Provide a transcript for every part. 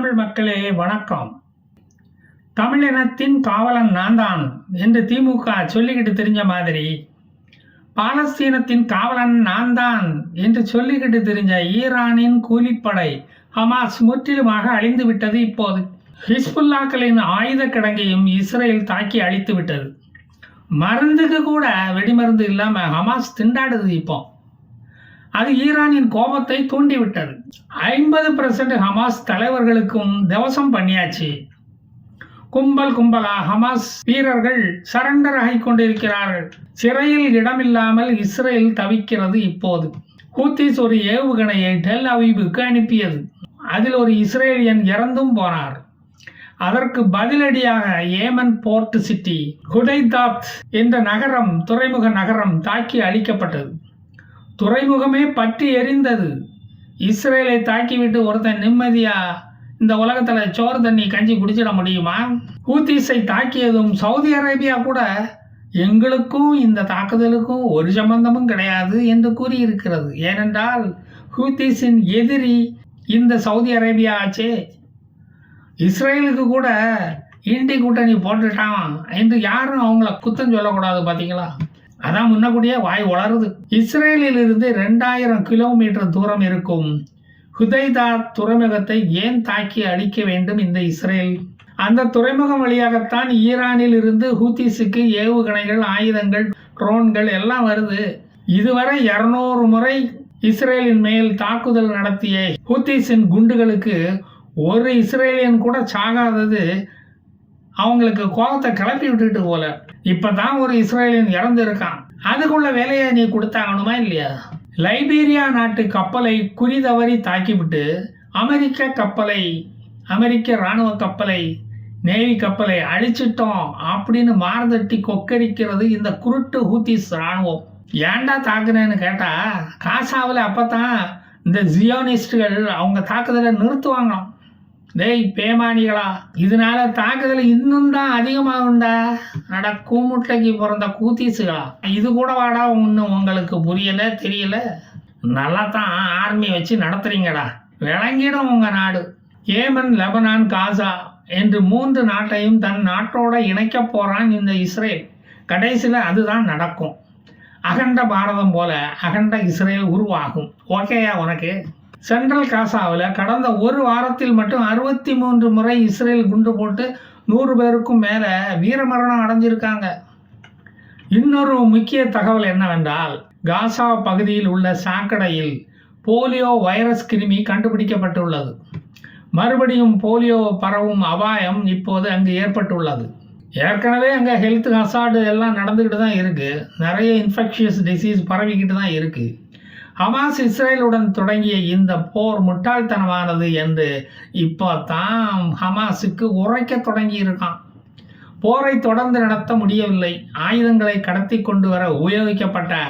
தமிழ் மக்களே வணக்கம். தமிழினத்தின் காவலன் நான் தான் என்று திமுக சொல்லிக்கிட்டு தெரிஞ்ச மாதிரி, பாலஸ்தீனத்தின் காவலன் நான் தான் என்று சொல்லிக்கிட்டு தெரிஞ்ச ஈரானின் கூலிப்படை ஹமாஸ் முற்றிலுமாக அழிந்து விட்டது. இப்போது ஹிஸ்புல்லாக்களின் ஆயுத கிடங்கையும் இஸ்ரேல் தாக்கி அழித்து விட்டது. மருந்துக்கு கூட வெடிமருந்து இல்லாமல் ஹமாஸ் திண்டாடுது. இப்போ அது ஈரானின் கோபத்தை தூண்டிவிட்டது. 50% ஹமாஸ் தலைவர்களுக்கும் தவசம் பண்ணியாச்சு. கும்பலா ஹமாஸ் வீரர்கள் சரண்டர் ஆகி கொண்டிருக்கிறார்கள். சிறையில் இடமில்லாமல் இஸ்ரேல் தவிக்கிறது. இப்போது ஹூத்திஸ் ஒரு ஏவுகணையை டெல் அவீவுக்கு அனுப்பியது. அதில் ஒரு இஸ்ரேலியன் இறந்தும் போனார். அதற்கு பதிலடியாக ஏமன் போர்ட் சிட்டி ஹுதைதாத் என்ற நகரம், துறைமுக நகரம் தாக்கி அழிக்கப்பட்டது. துறைமுகமே பற்றி எரிந்தது. இஸ்ரேலை தாக்கிவிட்டு ஒருத்தன் நிம்மதியா இந்த உலகத்தில் சோறு தண்ணி கஞ்சி குடிச்சிட முடியுமா? ஹூத்திஸை தாக்கியதும் சவுதி அரேபியா கூட எங்களுக்கும் இந்த தாக்குதலுக்கும் ஒரு சம்பந்தமும் கிடையாது என்று கூறியிருக்கிறது. ஏனென்றால் ஹூத்திஸின் எதிரி இந்த சவுதி அரேபியா ஆச்சே. இஸ்ரேலுக்கு கூட இண்டி கூட்டணி போட்டுட்டான் என்று யாரும் அவங்கள குத்தம் சொல்லக்கூடாது. பார்த்தீங்களா? அதான் முன்னக்கூடியே வாய் வளருது. இஸ்ரேலில் இருந்து 2000 கிலோமீட்டர் தூரம் இருக்கும் ஹுதைதாத் துறைமுகத்தை ஏன் தாக்கி அழிக்க வேண்டும் இந்த இஸ்ரேல்? அந்த துறைமுகம் வழியாகத்தான் ஈரானில் இருந்து ஹூத்திஸுக்கு ஏவுகணைகள், ஆயுதங்கள், ட்ரோன்கள் எல்லாம் வருது. இதுவரை 200 முறை இஸ்ரேலின் மேல் தாக்குதல் நடத்திய ஹூத்திஸின் குண்டுகளுக்கு ஒரு இஸ்ரேலியன் கூட சாகாதது அவங்களுக்கு கோபத்தை கிளப்பி விட்டுட்டு போல. இப்பதான் ஒரு இஸ்ரேலியன் இறந்து இருக்கான். அதுக்குள்ள வேலையை நீ கொடுத்தாங்கணுமா இல்லையா? லைபீரியா நாட்டு கப்பலை குறிதவறி தாக்கிவிட்டு அமெரிக்க இராணுவ கப்பலை, நேவி கப்பலை அழிச்சிட்டோம் அப்படின்னு மார்தட்டி கொக்கரிக்கிறது இந்த குருட்டு ஹூத்திஸ் இராணுவம். ஏன்டா தாக்குனேன்னு கேட்டா, காசாவில் அப்பதான் இந்த ஜியோனிஸ்டுகள் அவங்க தாக்குதலை நிறுத்துவாங்களாம். டேய் பேமானிகளா, இதனால தாக்குதல் இன்னும் தான் அதிகமாகுண்டா. அட கூமுட்டைக்கு பிறந்த கூத்தீசுகளா, இது கூட வாடா ஒன்றும் உங்களுக்கு புரியல தெரியல. நல்லா தான் ஆர்மி வச்சு நடத்துறீங்கடா, விளங்கிடும் உங்க நாடு. ஏமன், லெபனான், காசா என்று 3 நாட்டையும் தன் நாட்டோட இணைக்க போறான் இந்த இஸ்ரேல். கடைசியில் அதுதான் நடக்கும். அகண்ட பாரதம் போல அகண்ட இஸ்ரேல் உருவாகும். ஓகேயா உனக்கு? சென்ட்ரல் காசாவில் கடந்த ஒரு வாரத்தில் மட்டும் 63 முறை இஸ்ரேல் குண்டு போட்டு 100 பேருக்கும் மேலே வீரமரணம் அடைஞ்சிருக்காங்க. இன்னொரு முக்கிய தகவல் என்னவென்றால், காசா பகுதியில் உள்ள சாக்கடையில் போலியோ வைரஸ் கிருமி கண்டுபிடிக்கப்பட்டுள்ளது. மறுபடியும் போலியோ பரவும் அபாயம் இப்போது அங்கு ஏற்பட்டுள்ளது. ஏற்கனவே அங்கே ஹெல்த் ஹசார்டு எல்லாம் நடந்துக்கிட்டு தான் இருக்குது. நிறைய இன்ஃபெக்ஷியஸ் டிசீஸ் பரவிக்கிட்டு தான் இருக்குது. ஹமாஸ் இஸ்ரேலுடன் தொடங்கிய இந்த போர் முட்டாள்தனமானது என்று இப்போ தான் ஹமாஸுக்கு உரைக்க தொடங்கி இருக்கான். போரை தொடர்ந்து நடத்த முடியவில்லை. ஆயுதங்களை கடத்தி கொண்டு வர உபயோகிக்கப்பட்ட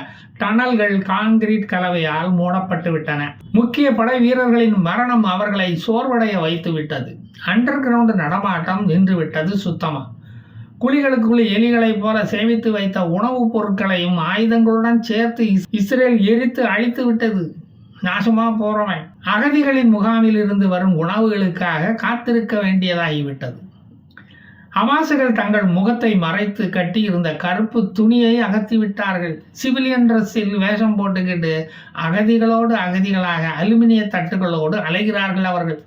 டனல்கள் கான்கிரீட் கலவையால் மூடப்பட்டு விட்டன. முக்கிய படை வீரர்களின் மரணம் அவர்களை சோர்வடைய வைத்து விட்டது. அண்டர் கிரவுண்ட் நடமாட்டம் நின்று விட்டது சுத்தமா. குழிகளுக்குள் எலிகளைப் போல சேமித்து வைத்த உணவுப் பொருட்களையும் ஆயுதங்களுடன் சேர்த்து இஸ்ரேல் எரித்து அழித்து விட்டது. நாசமா போறவன் அகதிகளின் முகாமில் இருந்து வரும் உணவுகளுக்காக காத்திருக்க வேண்டியதாகிவிட்டது. ஹமாசுகள் தங்கள் முகத்தை மறைத்து கட்டி இருந்த கருப்பு துணியை அகற்றி விட்டார்கள். சிவிலியன் ட்ரெஸ்ஸில் வேஷம் போட்டுக்கிட்டு அகதிகளாக அலுமினிய தட்டுகளோடு அலைகிறார்கள். அவர்கள்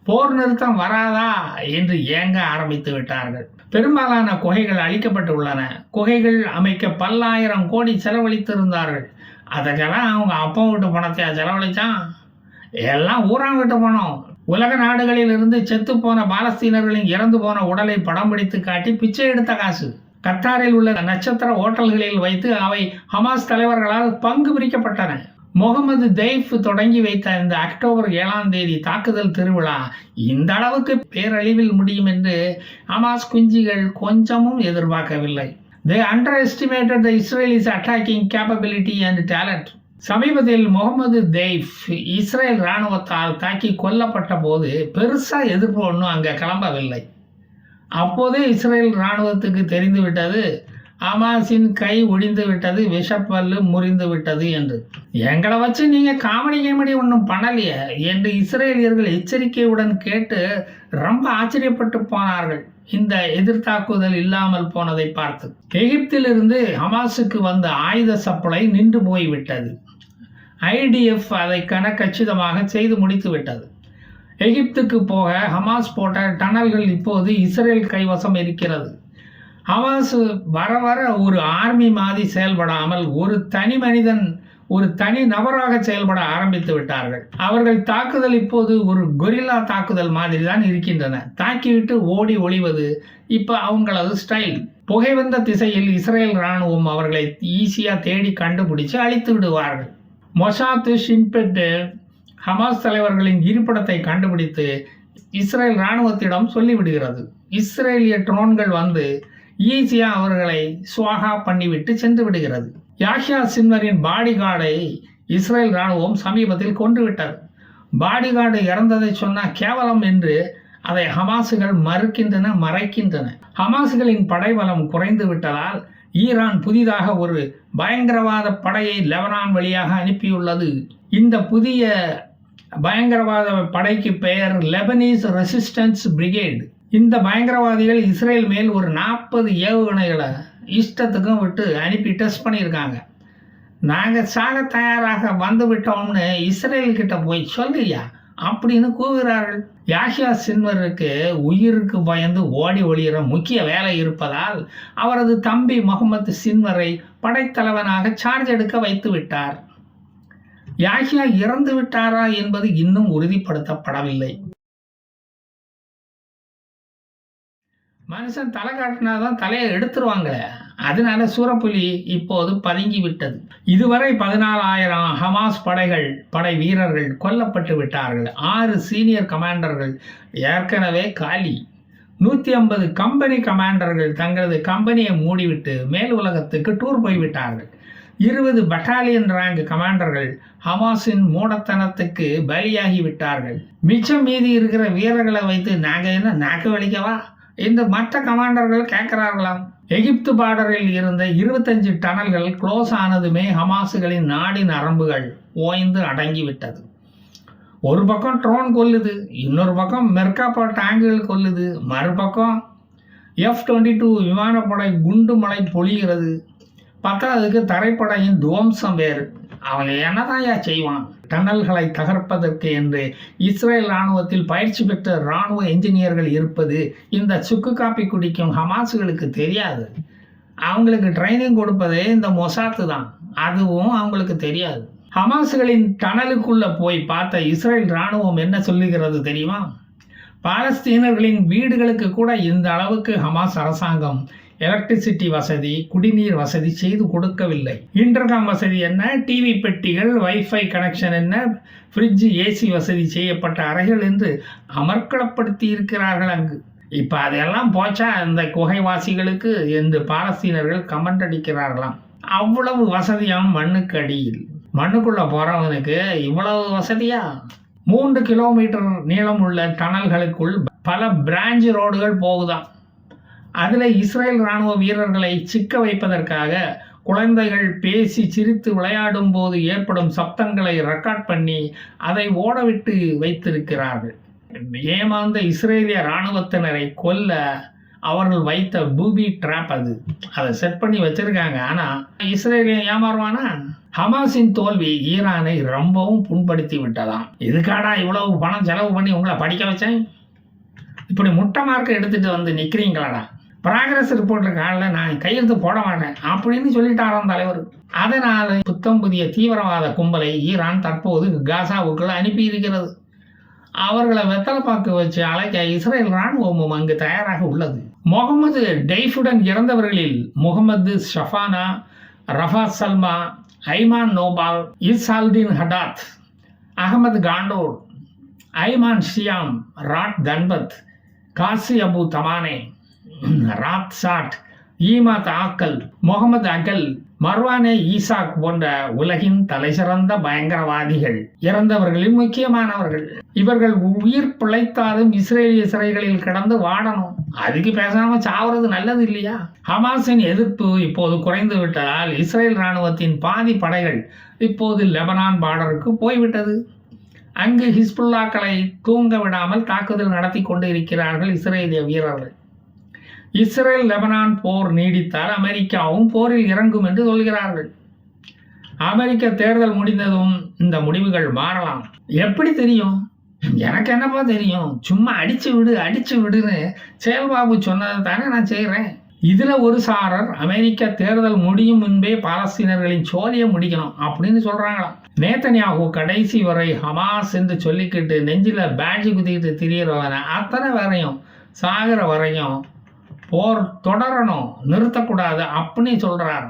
போர் நிறுத்தம் வராதா என்று ஏங்க ஆரம்பித்து விட்டார்கள். பெரும்பாலான குகைகள் அழிக்கப்பட்டு உள்ளன. குகைகள் அமைக்க பல்லாயிரம் கோடி செலவழித்திருந்தார்கள். அதுக்கெல்லாம் அவங்க அப்பா வீட்டு பணத்தையா செலவழிச்சான்? எல்லாம் ஊரான் விட்டு போனோம். உலக நாடுகளில் இருந்து செத்து போன பாலஸ்தீனர்களின் இறந்து போன உடலை படம் பிடித்து காட்டி பிச்சை எடுத்த காசு. கத்தாரில் உள்ள நட்சத்திர ஓட்டல்களில் வைத்து அவை ஹமாஸ் தலைவர்களால் பங்கு பிரிக்கப்பட்டன. முகமது தெய்ஃப் தொடங்கி வைத்த இந்த அக்டோபர் 7ஆம் தேதி தாக்குதல் திருவிழா இந்த அளவுக்கு பேரழிவில் முடியும் என்று ஹமாஸ் குஞ்சிகள் கொஞ்சமும் எதிர்பார்க்கவில்லை. They underestimated the Israelis attacking capability and talent. சமீபத்தில் முகமது தெய்ஃப் இஸ்ரேல் இராணுவத்தால் தாக்கி கொல்லப்பட்ட போது பெருசா எதிர்ப்பு ஒன்றும் அங்கே கிளம்பவில்லை. அப்போதே இஸ்ரேல் இராணுவத்துக்கு தெரிந்துவிட்டது ஹமாஸின் கை ஒடிந்து விட்டது, விஷப்பல்லு முறிந்து விட்டது என்று. எங்களை வச்சு நீங்க காமெடி ஒன்றும் பண்ணலையே என்று இஸ்ரேலியர்கள் எச்சரிக்கையுடன் கேட்டு ரொம்ப ஆச்சரியப்பட்டு போனார்கள் இந்த எதிர்த்தாக்குதல் இல்லாமல் போனதை பார்த்து. எகிப்திலிருந்து ஹமாஸுக்கு வந்த ஆயுத சப்ளை நின்று போய்விட்டது. IDF அதை கச்சிதமாக செய்து முடித்து விட்டது. எகிப்துக்கு போக ஹமாஸ் போட்ட டனல்கள் இப்போது இஸ்ரேல் கைவசம் இருக்கிறது. ஹமாஸ் வர வர ஒரு ஆர்மி மாதிரி செயல்படாமல் ஒரு தனி மனிதன், ஒரு தனி நபராக செயல்பட ஆரம்பித்து விட்டார்கள். அவர்கள் தாக்குதல் இப்போது ஒரு கொரில்லா தாக்குதல் மாதிரி தான் இருக்கின்றன. தாக்கிவிட்டு ஓடி ஒளிவது இப்போ அவங்களது ஸ்டைல். புகை வந்த திசையில் இஸ்ரேல் இராணுவம் அவர்களை ஈஸியாக தேடி கண்டுபிடிச்சு அழித்து விடுவார்கள். மொசாத், ஷின்பெட் ஹமாஸ் தலைவர்களின் இருப்பிடத்தை கண்டுபிடித்து இஸ்ரேல் இராணுவத்திடம் சொல்லிவிடுகிறது. இஸ்ரேலிய ட்ரோன்கள் வந்து ஈஸியாக அவர்களை சுவாகா பண்ணிவிட்டு சென்று விடுகிறது. யாஹ்யா சின்வரின் பாடிகார்டை இஸ்ரேல் இராணுவம் சமீபத்தில் கொன்றுவிட்டது. பாடிகார்டு இறந்ததை சொன்னால் கேவலம் என்று அதை ஹமாஸுகள் மறைக்கின்றன. ஹமாஸுகளின் படைபலம் குறைந்து விட்டதால் ஈரான் புதிதாக ஒரு பயங்கரவாத படையை லெபனான் வழியாக அனுப்பியுள்ளது. இந்த புதிய பயங்கரவாத படைக்கு பெயர் லெபனீஸ் ரெசிஸ்டன்ஸ் பிரிகேட். இந்த பயங்கரவாதிகள் இஸ்ரேல் மேல் ஒரு 40 ஏவுகணைகளை இஷ்டத்துக்கும் விட்டு அனுப்பி டெஸ்ட் பண்ணியிருக்காங்க. நாங்கள் சாக தயாராக வந்து விட்டோம்னு இஸ்ரேல்கிட்ட போய் சொல்லியா அப்படின்னு கூவுகிறார்கள். யாஹ்யா சின்வருக்கு உயிருக்கு பயந்து ஓடி ஒளிகிற முக்கிய வேலை இருப்பதால் அவரது தம்பி முகமது சின்வரை படைத்தலைவனாக சார்ஜ் எடுக்க வைத்து விட்டார். யாஹ்யா இறந்து விட்டாரா என்பது இன்னும் உறுதிப்படுத்தப்படவில்லை. மனுஷன் தலை காட்டினாதான் தலையை எடுத்துருவாங்களே, அதனால சூரப்புலி இப்போது பதுங்கி விட்டது. இதுவரை 14,000 ஹமாஸ் படை வீரர்கள் கொல்லப்பட்டு விட்டார்கள். 6 சீனியர் கமாண்டர்கள் ஏற்கனவே காலி. 150 கம்பெனி கமாண்டர்கள் தங்களது கம்பெனியை மூடிவிட்டு மேல் உலகத்துக்கு டூர் போய்விட்டார்கள். 20 பட்டாலியன் ரேங்க் கமாண்டர்கள் ஹமாஸின் மூடத்தனத்துக்கு பலியாகி விட்டார்கள். மிச்சம் மீதி இருக்கிற வீரர்களை வைத்து நாங்கள் என்ன நாக்கு வலிக்கவா என்று மற்ற கமாண்டர்கள் கேட்கிறார்களாம். எகிப்து பார்டரில் இருந்த 25 டனல்கள் க்ளோஸ் ஆனதுமே ஹமாஸுகளின் நாடி நரம்புகள் ஓய்ந்து அடங்கிவிட்டது. ஒரு பக்கம் ட்ரோன் கொல்லுது, இன்னொரு பக்கம் மெர்காப்பா டேங்குகள் கொல்லுது, மறுபக்கம் F-22 விமானப்படை குண்டு மழை பொழிகிறது. பத்தாவதுக்கு தரைப்படையின் துவம்சம் வேறு. அவங்க என்னதாயா செய்வான்? டனல்களை தகர்ப்பதற்கு என்று இஸ்ரேல் இராணுவத்தில் பயிற்சி பெற்ற இராணுவ என்ஜினியர்கள் இருப்பது இந்த சுக்கு காப்பி குடிக்கும் ஹமாஸுகளுக்கு தெரியாது. அவங்களுக்கு ட்ரைனிங் கொடுப்பதே இந்த மொசாத்து தான், அதுவும் அவங்களுக்கு தெரியாது. ஹமாஸுகளின் டனலுக்குள்ள போய் பார்த்த இஸ்ரேல் இராணுவம் என்ன சொல்லுகிறது தெரியுமா? பாலஸ்தீனர்களின் வீடுகளுக்கு கூட இந்த அளவுக்கு ஹமாஸ் அரசாங்கம் எலக்ட்ரிசிட்டி வசதி, குடிநீர் வசதி செய்து கொடுக்கவில்லை. இன்டர்காம் வசதி என்ன, டிவி பெட்டிகள், வைஃபை கனெக்ஷன் என்ன, ஃப்ரிட்ஜ், ஏசி வசதி செய்யப்பட்ட அறைகள் என்று அமர்க்களப்படுத்தி இருக்கிறார்கள் அங்கு. இப்போ அதெல்லாம் போச்சா இந்த குகைவாசிகளுக்கு என்று பாலஸ்தீனர்கள் கமெண்ட் அடிக்கிறார்களாம். அவ்வளவு வசதியாம் மண்ணுக்கு அடியில். மண்ணுக்குள்ள போறவனுக்கு இவ்வளவு வசதியா? 3 கிலோமீட்டர் நீளம் உள்ள டனல்களுக்குள் பல பிரான்ச் ரோடுகள் போகுதாம். அதில் இஸ்ரேல் இராணுவ வீரர்களை சிக்க வைப்பதற்காக குழந்தைகள் பேசி சிரித்து விளையாடும் போது ஏற்படும் சப்தங்களை ரெக்கார்ட் பண்ணி அதை ஓடவிட்டு வைத்திருக்கிறார்கள். ஏமாந்த இஸ்ரேலிய இராணுவத்தினரை கொல்ல அவர்கள் வைத்த பூபி ட்ராப் அது. அதை செட் பண்ணி வச்சிருக்காங்க. ஆனால் இஸ்ரேலியன் ஏமாறுவானா? ஹமாஸின் தோல்வி ஈரானை ரொம்பவும் புண்படுத்தி விட்டதாம். இதுக்காடா இவ்வளவு பணம் செலவு பண்ணி உங்களை படிக்க வச்சேன்? இப்படி முட்டை மார்க்கை எடுத்துட்டு வந்து நிற்கிறீங்களாடா? ப்ராக்ரஸ் ரிப்போர்ட் காலில் நான் கையெழுத்து போட மாட்டேன் அப்படின்னு சொல்லிட்டாராம் தலைவர். அதனால் புத்தம் புதிய தீவிரவாத கும்பலை ஈரான் தற்போது காசாவுக்குள்ள அனுப்பி இருக்கிறது. அவர்களை வெத்தலை பாக்கு வச்சு அழைக்க இஸ்ரேல் இராணுவமும் அங்கு தயாராக உள்ளது. முகமது டெய்ஃபுடன் இறந்தவர்களில் Mohammed Shafana, Rafa Salma, Ayman Nofal, Izzaldin Haddad, Ahmed Kandor, Ayman Shiyam, Raed Tanbat, Ghazi Abu Tamane, Raed Saad, Imad Akal, Mohammed அகல், மர்வானே ஈசாக் போன்ற உலகின் தலைசிறந்த பயங்கரவாதிகள், இறந்தவர்களில் முக்கியமானவர்கள். இவர்கள் உயிர் பிழைத்தாலும் இஸ்ரேலிய சிறைகளில் கிடந்து வாடணும். அதுக்கு பேசாம சாவறது நல்லது இல்லையா? ஹமாஸின் எதிர்ப்பு இப்போது குறைந்து விட்டதால் இஸ்ரேல் ராணுவத்தின் பாதி படைகள் இப்போது லெபனான் பார்டருக்கு போய்விட்டது. அங்கு ஹிஸ்புல்லாக்களை தூங்க விடாமல் தாக்குதல் நடத்தி கொண்டு இருக்கிறார்கள் இஸ்ரேலிய வீரர்கள். இஸ்ரேல் லெபனான் போர் நீடித்தால் அமெரிக்காவும் போரில் இறங்கும் என்று சொல்கிறார்கள். அமெரிக்க தேர்தல் முடிந்ததும் இந்த முடிவுகள் மாறலாம். எப்படி தெரியும்? எனக்கு என்னப்பா தெரியும்? சும்மா அடிச்சு விடுன்னு செயல்பாபு சொன்னதை தானே நான் செய்கிறேன். இதுல ஒரு சாரர் அமெரிக்க தேர்தல் முடியும் முன்பே பாலஸ்தீனர்களின் சோழியை முடிக்கணும் அப்படின்னு சொல்றாங்களாம். நேத்தன்யாகு கடைசி வரை ஹமாஸ் என்று சொல்லிக்கிட்டு நெஞ்சில பேட்ஜ் குத்திக்கிட்டு திரியறவன அத்தனை வரையும் சாகிற வரையும் போர் தொடரணும், நிறுத்தக்கூடாது அப்படின்னு சொல்றாரு.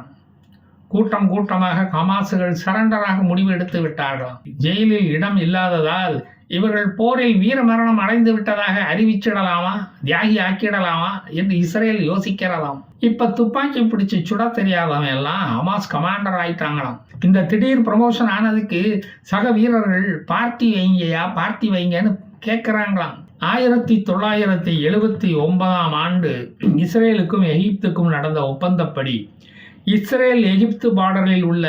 கூட்டம் கூட்டமாக ஹமாஸுகள் சரண்டராக முடிவு எடுத்து விட்டார்களாம். ஜெயிலில் இடம் இல்லாததால் இவர்கள் போரில் வீர மரணம் அடைந்து விட்டதாக அறிவிச்சிடலாமா, தியாகி ஆக்கிடலாமா என்று இஸ்ரேல் யோசிக்கிறதாம். இப்ப துப்பாக்கி பிடிச்சு சுட தெரியாதவன் எல்லாம் ஹமாஸ் கமாண்டர் ஆயிட்டாங்களாம். இந்த திடீர் ப்ரமோஷன் ஆனதுக்கு சக வீரர்கள் பார்ட்டி வைங்கன்னு கேட்கிறாங்களாம். 1979 ஆண்டு இஸ்ரேலுக்கும் எகிப்துக்கும் நடந்த ஒப்பந்தப்படி இஸ்ரேல் எகிப்து பார்டரில் உள்ள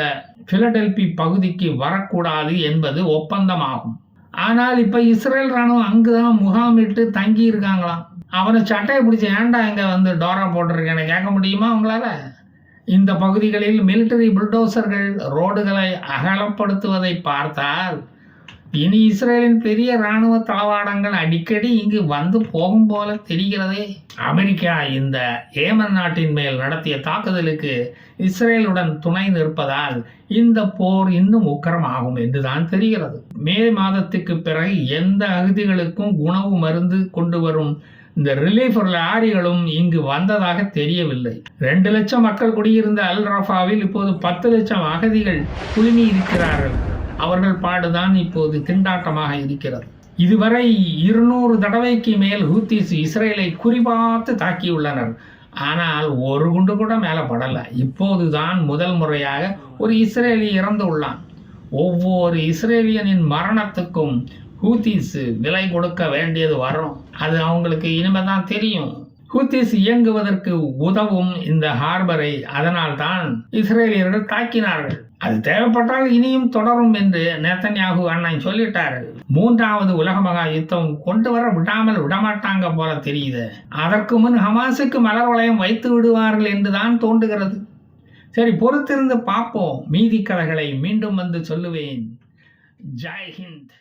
பிலடெல்பி பகுதிக்கு வரக்கூடாது என்பது ஒப்பந்தமாகும். ஆனால் இப்ப இஸ்ரேல் ராணுவம் அங்குதான் முகாமிட்டு தங்கி இருக்காங்களாம். அவனை சட்டையை பிடிச்சி ஏன்டா இங்க வந்து டோரா போட்டிருக்கேன்னு கேட்க முடியுமா உங்களால? இந்த பகுதிகளில் மிலிட்டரி புல்டோசர்கள் ரோடுகளை அகலப்படுத்துவதை பார்த்தால் இனி இஸ்ரேலின் பெரிய இராணுவ தளவாடங்கள் அடிக்கடி இங்கு வந்து போகும் போல தெரிகிறதே. அமெரிக்கா இந்த ஏமன் நாட்டின் மேல் நடத்திய தாக்குதலுக்கு இஸ்ரேலுடன் துணை நிற்பதால் இந்த போர் இன்னும் உக்கிரமாகும் என்றுதான் தெரிகிறது. மே மாதத்துக்கு பிறகு எந்த அகதிகளுக்கும் உணவு மருந்து கொண்டு வரும் இந்த ரிலீஃப் லாரிகளும் இங்கு வந்ததாக தெரியவில்லை. 2 லட்சம் மக்கள் குடியிருந்த அல் ரஃபாவில் இப்போது 10 லட்சம் அகதிகள் குழுமி இருக்கிறார்கள். அவர்கள் பாடுதான் இப்போது திண்டாட்டமாக இருக்கிறது. இதுவரை 200 தடவைக்கு மேல் ஹூத்திஸ் இஸ்ரேலை குறிபார்த்து தாக்கியுள்ளனர். ஆனால் ஒரு குண்டு கூட மேல படல. இப்போதுதான் முதல் முறையாக ஒரு இஸ்ரேலி இறந்து உள்ளான். ஒவ்வொரு இஸ்ரேலியனின் மரணத்துக்கும் ஹூத்திஸ் விலை கொடுக்க வேண்டியது வரும். அது அவங்களுக்கு இனிமேதான் தெரியும். ஹூத்திஸ் இயங்குவதற்கு உதவும் இந்த ஹார்பரை அதனால் தான் இஸ்ரேலியர்கள் தாக்கினார்கள். அது தேவைப்பட்டால் இனியும் தொடரும் என்று நேத்தன்யாகு அண்ணன் சொல்லிட்டாரு. 3வது உலக மகா யுத்தம் கொண்டு வர விடமாட்டாங்க போல தெரியுது. அதற்கு முன் ஹமாஸுக்கு மலர் வளையம் வைத்து விடுவார்கள் என்றுதான் தோன்றுகிறது. சரி, பொறுத்திருந்து பார்ப்போம். மீதி கதைகளை மீண்டும் வந்து சொல்லுவேன். ஜெய் ஹிந்த்.